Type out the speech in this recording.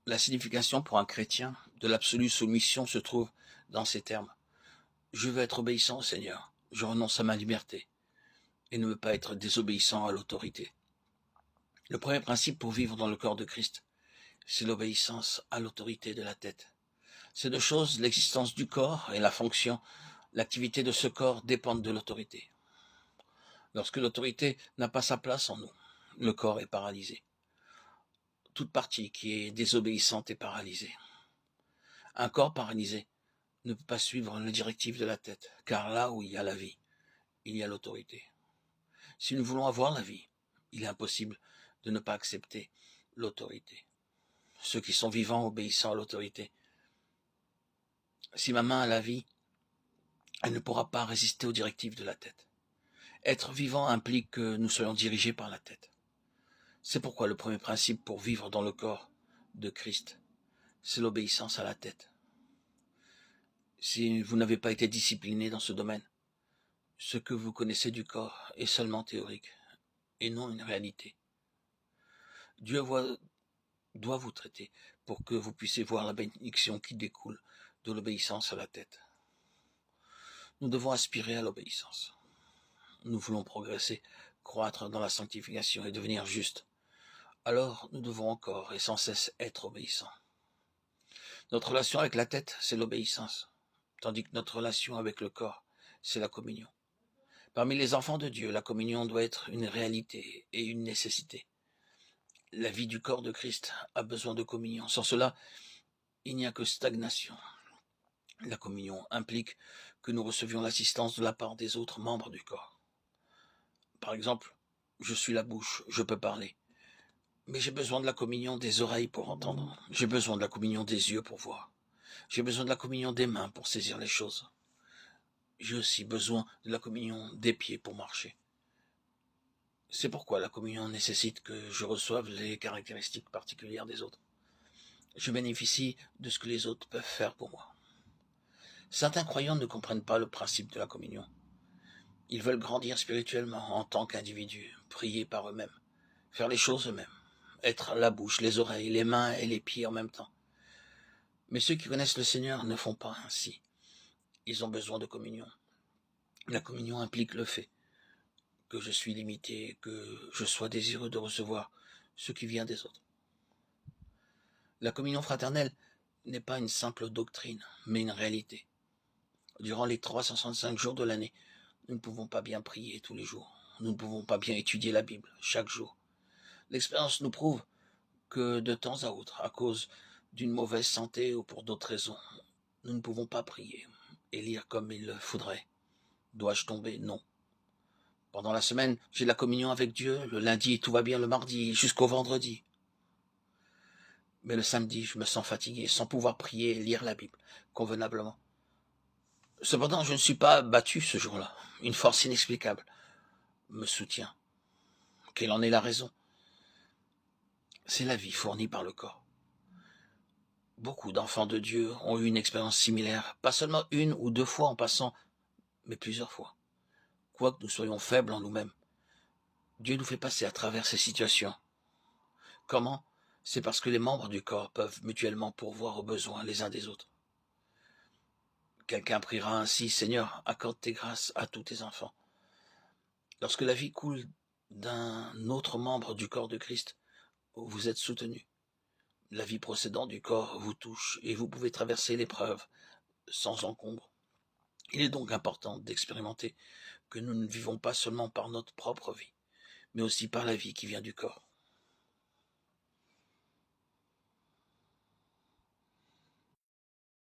La signification pour un chrétien de l'absolue soumission se trouve dans ces termes. Je veux être obéissant au Seigneur, je renonce à ma liberté et ne veux pas être désobéissant à l'autorité. Le premier principe pour vivre dans le corps de Christ, c'est l'obéissance à l'autorité de la tête. Ces deux choses, l'existence du corps et la fonction, l'activité de ce corps dépendent de l'autorité. Lorsque l'autorité n'a pas sa place en nous, le corps est paralysé. Toute partie qui est désobéissante est paralysée. Un corps paralysé ne peut pas suivre les directives de la tête, car là où il y a la vie, il y a l'autorité. Si nous voulons avoir la vie, il est impossible de ne pas accepter l'autorité. Ceux qui sont vivants obéissant à l'autorité. Si ma main a la vie, elle ne pourra pas résister aux directives de la tête. Être vivant implique que nous soyons dirigés par la tête. C'est pourquoi le premier principe pour vivre dans le corps de Christ, c'est l'obéissance à la tête. Si vous n'avez pas été discipliné dans ce domaine, ce que vous connaissez du corps est seulement théorique et non une réalité. Dieu doit vous traiter pour que vous puissiez voir la bénédiction qui découle de l'obéissance à la tête. Nous devons aspirer à l'obéissance. Nous voulons progresser, croître dans la sanctification et devenir justes. Alors nous devons encore et sans cesse être obéissants. Notre relation avec la tête, c'est l'obéissance, tandis que notre relation avec le corps, c'est la communion. Parmi les enfants de Dieu, la communion doit être une réalité et une nécessité. La vie du corps de Christ a besoin de communion. Sans cela, il n'y a que stagnation. La communion implique que nous recevions l'assistance de la part des autres membres du corps. Par exemple, je suis la bouche, je peux parler. Mais j'ai besoin de la communion des oreilles pour entendre. J'ai besoin de la communion des yeux pour voir. J'ai besoin de la communion des mains pour saisir les choses. J'ai aussi besoin de la communion des pieds pour marcher. C'est pourquoi la communion nécessite que je reçoive les caractéristiques particulières des autres. Je bénéficie de ce que les autres peuvent faire pour moi. Certains croyants ne comprennent pas le principe de la communion. Ils veulent grandir spirituellement en tant qu'individus, prier par eux-mêmes, faire les choses eux-mêmes, être la bouche, les oreilles, les mains et les pieds en même temps. Mais ceux qui connaissent le Seigneur ne font pas ainsi. Ils ont besoin de communion. La communion implique le fait que je suis limité, que je sois désireux de recevoir ce qui vient des autres. La communion fraternelle n'est pas une simple doctrine, mais une réalité. Durant les 365 jours de l'année, nous ne pouvons pas bien prier tous les jours. Nous ne pouvons pas bien étudier la Bible chaque jour. L'expérience nous prouve que de temps à autre, à cause d'une mauvaise santé ou pour d'autres raisons, nous ne pouvons pas prier et lire comme il le faudrait. Dois-je tomber? Non. Pendant la semaine, j'ai la communion avec Dieu. Le lundi, tout va bien, le mardi, jusqu'au vendredi. Mais le samedi, je me sens fatigué, sans pouvoir prier et lire la Bible convenablement. Cependant, je ne suis pas battu ce jour-là. Une force inexplicable me soutient. Quelle en est la raison? C'est la vie fournie par le corps. Beaucoup d'enfants de Dieu ont eu une expérience similaire, pas seulement une ou deux fois en passant, mais plusieurs fois. Quoique nous soyons faibles en nous-mêmes, Dieu nous fait passer à travers ces situations. Comment? C'est parce que les membres du corps peuvent mutuellement pourvoir aux besoins les uns des autres. Quelqu'un priera ainsi: Seigneur, accorde tes grâces à tous tes enfants. Lorsque la vie coule d'un autre membre du corps de Christ, vous êtes soutenu. La vie procédant du corps vous touche et vous pouvez traverser l'épreuve sans encombre. Il est donc important d'expérimenter que nous ne vivons pas seulement par notre propre vie, mais aussi par la vie qui vient du corps.